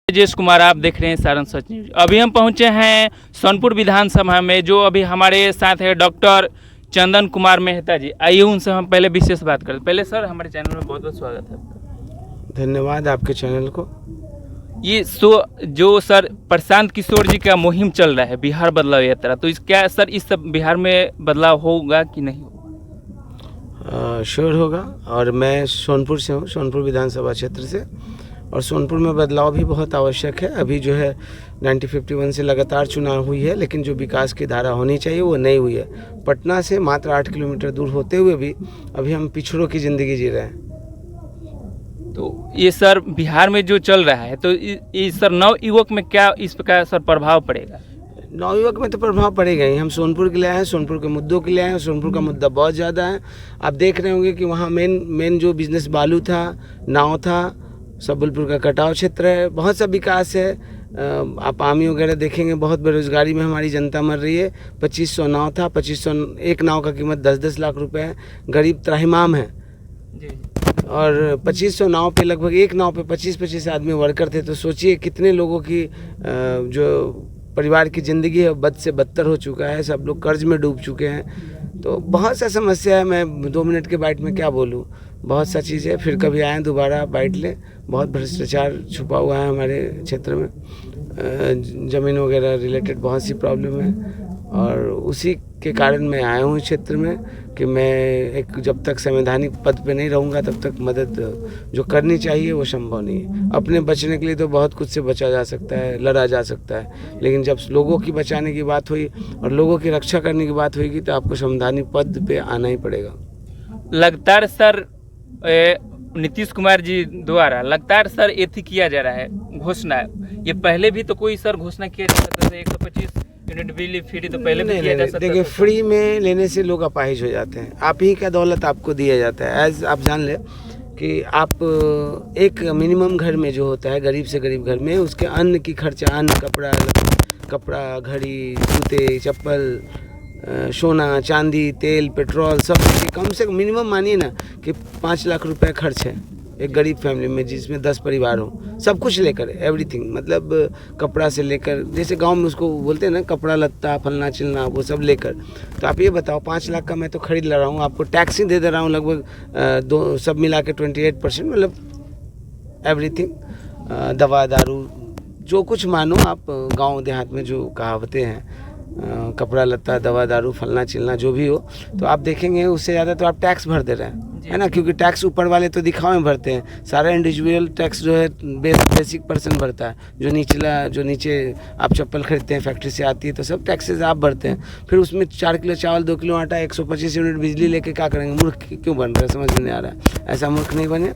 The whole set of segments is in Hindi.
राजेश कुमार, आप देख रहे हैं सारण सच न्यूज। अभी हम पहुंचे हैं सोनपुर विधानसभा में, जो अभी हमारे साथ है डॉक्टर चंदन कुमार मेहता जी। आइए उनसे हम पहले विशेष बात करें। पहले सर, हमारे चैनल में बहुत बहुत स्वागत है आपका। धन्यवाद आपके चैनल को। ये जो सर प्रशांत किशोर जी का मुहिम चल रहा है, बिहार बदलाव यात्रा, तो इस क्या सर इस सब बिहार में बदलाव होगा कि नहीं होगा? श्योर होगा। और मैं सोनपुर से हूँ, सोनपुर विधानसभा क्षेत्र से, और सोनपुर में बदलाव भी बहुत आवश्यक है। अभी जो है 1951 से लगातार चुनाव हुई है, लेकिन जो विकास की धारा होनी चाहिए वो नहीं हुई है। पटना से मात्र 8 किलोमीटर दूर होते हुए भी अभी हम पिछड़ों की ज़िंदगी जी रहे हैं। तो ये सर बिहार में जो चल रहा है, तो इस सर नव युवक में क्या इस प्रकार सर प्रभाव पड़ेगा? नवयुवक में तो प्रभाव पड़ेगा ही। हम सोनपुर के लिए आए हैं, सोनपुर के मुद्दों के लिए आए हैं। सोनपुर का मुद्दा बहुत ज़्यादा है। आप देख रहे होंगे कि वहाँ मेन जो बिजनेस बालू था, नाव था, सबलपुर का कटाव क्षेत्र है, बहुत सा विकास है। आप आमी वगैरह देखेंगे, बहुत बेरोजगारी में हमारी जनता मर रही है। 2500 नाव था, 2500 एक नाव का कीमत 10-10 लाख रुपए है। गरीब त्राहिमाम है जी। और 2500 नाव पे लगभग एक नाव पे 25-25 आदमी वर्कर थे। तो सोचिए कितने लोगों की जो परिवार की ज़िंदगी है बद से बदतर हो चुका है। सब लोग कर्ज में डूब चुके हैं। तो बहुत सा समस्या है। मैं 2 मिनट के बाइट में क्या बोलूँ, बहुत सा चीज़ है। फिर कभी आएँ दोबारा बाइट लें। बहुत भ्रष्टाचार छुपा हुआ है हमारे क्षेत्र में, ज़मीन वगैरह रिलेटेड बहुत सी प्रॉब्लम है। और उसी के कारण मैं आया हूँ इस क्षेत्र में कि मैं एक जब तक संवैधानिक पद पे नहीं रहूँगा तब तक मदद जो करनी चाहिए वो संभव नहीं है। अपने बचने के लिए तो बहुत कुछ से बचा जा सकता है, लड़ा जा सकता है, लेकिन जब लोगों की बचाने की बात हुई और लोगों की रक्षा करने की बात होगी तो आपको संवैधानिक पद पे आना ही पड़ेगा। लगातार सर नीतीश कुमार जी द्वारा लगातार सर एथी किया जा रहा है घोषणा। ये पहले भी तो कोई सर घोषणा किया जा सकता था, 125 यूनिट बिजली फ्री तो पहले भी किया जा सकता था। देखिए, फ्री में लेने से लोग अपाहिज हो जाते हैं। आप ही का दौलत आपको दिया जाता है। एज आप जान ले कि आप एक मिनिमम घर में जो होता है, गरीब से गरीब घर में, उसके अन्न की खर्चा, अन्न, कपड़ा, घड़ी, जूते, चप्पल, सोना, चांदी, तेल, पेट्रोल, सब कम से कम मिनिमम मानिए ना कि 5 लाख रुपए खर्च है एक गरीब फैमिली में जिसमें 10 परिवार हो। सब कुछ लेकर, एवरीथिंग, मतलब कपड़ा से लेकर, जैसे गांव में उसको बोलते हैं ना, कपड़ा लत्ता फलना चिलना, वो सब लेकर। तो आप ये बताओ, 5 लाख का मैं तो खरीद ले रहा हूँ, आपको टैक्स ही दे दे रहा हूँ लगभग सब मिला के 28%, मतलब एवरीथिंग, दवा दारू जो कुछ मानो आप, गाँव देहात में जो कहावतें हैं, कपड़ा लत्ता, दवा दारू, फलना चिलना जो भी हो, तो आप देखेंगे उससे ज़्यादा तो आप टैक्स भर दे रहे हैं, है ना। क्योंकि टैक्स ऊपर वाले तो दिखावे भरते हैं, सारा इंडिविजुअल टैक्स जो है बेसिक पर्सन भरता है। जो नीचे आप चप्पल खरीदते हैं फैक्ट्री से आती है, तो सब टैक्सेस आप भरते हैं। फिर उसमें 4 किलो चावल, 2 किलो आटा, 125 यूनिट बिजली लेके क्या करेंगे? मूर्ख क्यों बन रहे हैं, समझ में नहीं आ रहा है। ऐसा मूर्ख नहीं बने।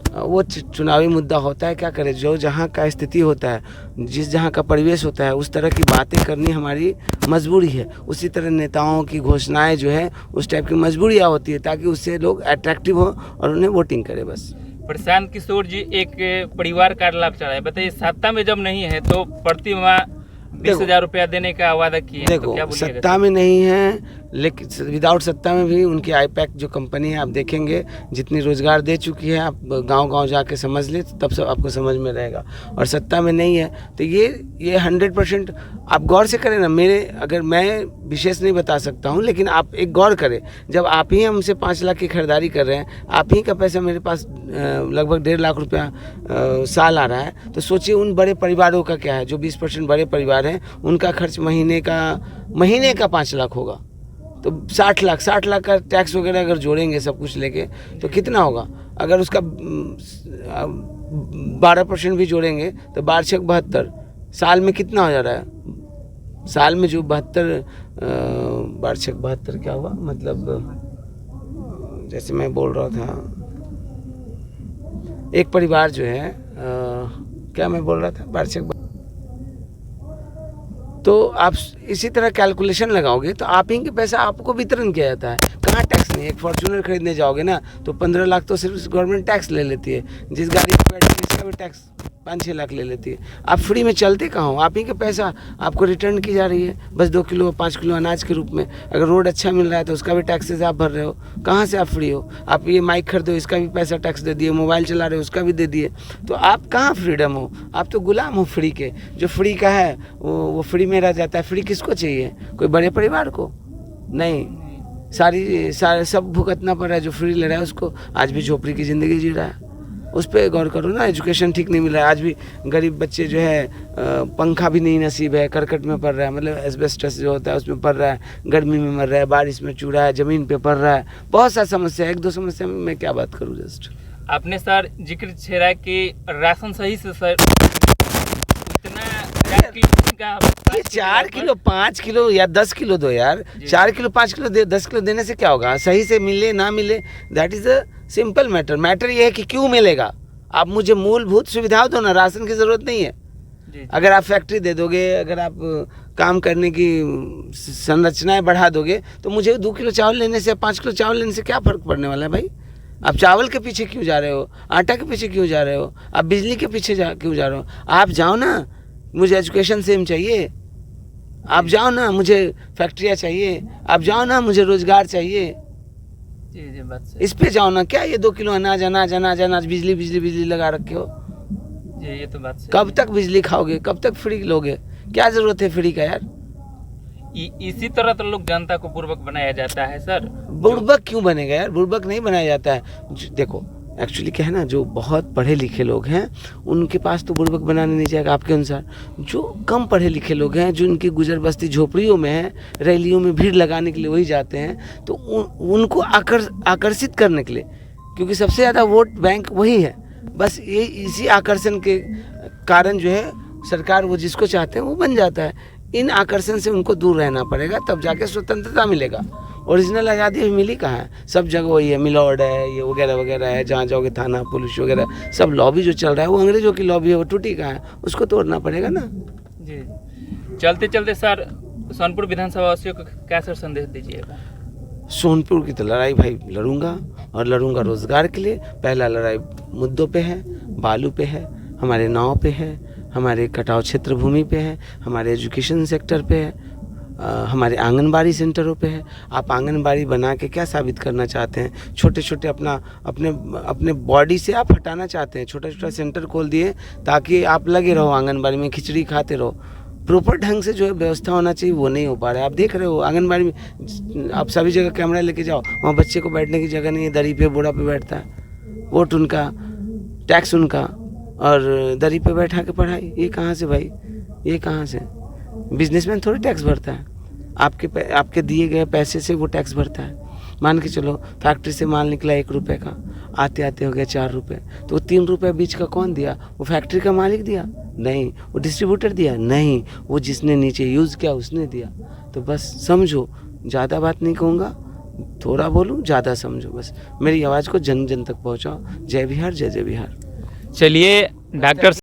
वो चुनावी मुद्दा होता है, क्या करें, जो जहाँ का स्थिति होता है, जिस जहाँ का परिवेश होता है, उस तरह की बातें करनी हमारी मजबूरी है। उसी तरह नेताओं की घोषणाएं जो है उस टाइप की मजबूरियाँ होती है, ताकि उससे लोग अट्रैक्टिव हो और उन्हें वोटिंग करें बस। प्रशांत किशोर जी एक परिवार का लाभ चढ़ा है। बताइए, सत्ता में जब नहीं है तो प्रति माह 20,000 रुपया देने का वादा किए। देखो, तो सत्ता में नहीं है, लेकिन विदाउट सत्ता में भी उनकी आईपैक जो कंपनी है, आप देखेंगे जितनी रोजगार दे चुकी है। आप गांव-गांव जाके समझ ले, तब सब आपको समझ में रहेगा। और सत्ता में नहीं है तो ये 100% आप गौर से करें ना। अगर मैं विशेष नहीं बता सकता हूं, लेकिन आप एक गौर करें, जब आप ही हमसे 5 लाख की खरीदारी कर रहे हैं, आप ही का पैसा मेरे पास लगभग 1.5 लाख रुपया साल आ रहा है, तो सोचिए उन बड़े परिवारों का क्या है। जो 20% बड़े परिवार हैं, उनका खर्च महीने का 5 लाख होगा, तो 60 लाख का टैक्स वगैरह अगर जोड़ेंगे सब कुछ लेके तो कितना होगा? अगर उसका 12% भी जोड़ेंगे तो 12×6 = 72। साल में कितना हो जा रहा है? साल में जो 12×6 = 72 क्या हुआ, मतलब जैसे मैं बोल रहा था, एक परिवार जो है क्या मैं बोल रहा था, 12×6, तो आप इसी तरह कैलकुलेशन लगाओगे तो आप ही के पैसा आपको वितरण किया जाता है। कहाँ टैक्स नहीं? एक फॉर्च्यूनर खरीदने जाओगे ना तो 15 लाख तो सिर्फ गवर्नमेंट टैक्स ले लेती है। जिस गाड़ी में बैठेंगे इसका भी टैक्स 5-6 लाख ले लेती है। आप फ्री में चलते कहाँ हो? आप ही का पैसा आपको रिटर्न की जा रही है बस 2 किलो 5 किलो अनाज के रूप में। अगर रोड अच्छा मिल रहा है तो उसका भी टैक्सेस आप भर रहे हो। कहाँ से आप फ्री हो? आप ये माइक खरीदो इसका भी पैसा टैक्स दे दिए, मोबाइल चला रहे हो उसका भी दे दिए, तो आप कहाँ फ्रीडम हो? आप तो गुलाम हो फ्री के। जो फ्री का है वो फ्री में रह जाता है। फ्री किसको चाहिए? कोई बड़े परिवार को नहीं, सारी सब भुगतना पड़ रहा है। जो फ्री ले रहा है उसको आज भी झोपड़ी की ज़िंदगी जी रहा है। उस पर गौर करो ना। एजुकेशन ठीक नहीं मिल रहा है। आज भी गरीब बच्चे जो है पंखा भी नहीं नसीब है, करकट में पड़ रहा है, मतलब एस्बेस्टस जो होता है उसमें पड़ रहा है, गर्मी में मर रहा है, बारिश में चूड़ा है, ज़मीन पे पड़ रहा है। बहुत सारी समस्या है। 1-2 समस्या में मैं क्या बात करूँ? जस्ट आपने सर जिक्र छेड़ा कि राशन सही से सर उतना ये 4 किलो 5 किलो या 10 किलो दो यार। 4 किलो 5 किलो 10 किलो देने से क्या होगा? सही से मिले ना मिले, that is a simple matter. Matter ये है कि क्यों मिलेगा। आप मुझे मूलभूत सुविधाओं दो ना, राशन की ज़रूरत नहीं है। अगर आप फैक्ट्री दे दोगे, अगर आप काम करने की संरचनाएं बढ़ा दोगे, तो मुझे 2 किलो चावल लेने से 5 किलो चावल लेने से क्या फ़र्क पड़ने वाला है भाई? आप चावल के पीछे क्यों जा रहे हो? आटा के पीछे क्यों जा रहे हो? आप बिजली के पीछे क्यों जा रहे हो? आप जाओ ना, मुझे एजुकेशन सेम चाहिए। आप जाओ ना, मुझे फैक्ट्रियाँ चाहिए। आप जाओ ना, मुझे रोजगार चाहिए। जी बात सही। इस पे जाओ ना। क्या ये 2 किलो अनाज अनाज अनाज अनाज बिजली लगा रखे हो? जी ये तो बात सही। कब तक बिजली खाओगे? कब तक फ्री लोगे? क्या जरूरत है फ्री का यार? इसी तरह तो लोग जनता को बुर्बक बनाया जाता है सर। बुर्बक क्यों बनेगा यार? बुर्बक नहीं बनाया जाता है। देखो एक्चुअली क्या है ना, जो बहुत पढ़े लिखे लोग हैं उनके पास तो बुर्बक बनाने नहीं जाएगा आपके अनुसार। जो कम पढ़े लिखे लोग हैं, जो उनकी गुजर बस्ती झोपड़ियों में है, रैलियों में भीड़ लगाने के लिए वही जाते हैं, तो उनको आकर्षित करने के लिए, क्योंकि सबसे ज़्यादा वोट बैंक वही है। बस ये इसी आकर्षण के कारण जो है सरकार वो जिसको चाहते हैं वो बन जाता है। इन आकर्षण से उनको दूर रहना पड़ेगा, तब जाके स्वतंत्रता मिलेगा। ओरिजिनल आज़ादी अभी मिली कहाँ है? सब जगह वही है, मिलॉर्ड है, ये वगैरह वगैरह है। जहाँ जाओगे थाना पुलिस वगैरह सब लॉबी जो चल रहा है वो अंग्रेजों की लॉबी है, वो टूटी कहाँ है? उसको तोड़ना पड़ेगा ना। जी चलते चलते सर सोनपुर विधानसभा वासियों को क्या सर संदेश दीजिएगा? सोनपुर की तो लड़ाई भाई लड़ूंगा, और लड़ूंगा रोजगार के लिए। पहला लड़ाई मुद्दों पे है, बालू पे है, हमारे नाव पे है, हमारे कटाव क्षेत्र भूमि पे है, हमारे एजुकेशन सेक्टर पे है, हमारे आंगनबाड़ी सेंटरों पे है। आप आंगनबाड़ी बना के क्या साबित करना चाहते हैं? छोटे छोटे अपने बॉडी से आप हटाना चाहते हैं। छोटा छोटा सेंटर खोल दिए ताकि आप लगे रहो आंगनबाड़ी में, खिचड़ी खाते रहो। प्रॉपर ढंग से जो है व्यवस्था होना चाहिए वो नहीं हो पा रहा है। आप देख रहे हो आंगनबाड़ी में आप सभी जगह कैमरा लेके जाओ, वहाँ बच्चे को बैठने की जगह नहीं है, दरी पे बोरा पे बैठता है। वोट उनका, टैक्स उनका, और दरी पे बैठा के पढ़ाई। ये कहाँ से भाई? ये कहाँ से? बिजनेसमैन थोड़ी टैक्स भरता है। आपके दिए गए पैसे से वो टैक्स भरता है। मान के चलो फैक्ट्री से माल निकला 1 रुपये का, आते आते हो गया 4 रुपये, तो वो 3 रुपये बीच का कौन दिया? वो फैक्ट्री का मालिक दिया? नहीं। वो डिस्ट्रीब्यूटर दिया? नहीं। वो जिसने नीचे यूज़ किया उसने दिया। तो बस समझो, ज़्यादा बात नहीं कहूँगा, थोड़ा बोलूँ, ज़्यादा समझो। बस मेरी आवाज़ को जन जन तक पहुँचाओ। जय बिहार, जय जय बिहार। चलिए डॉक्टर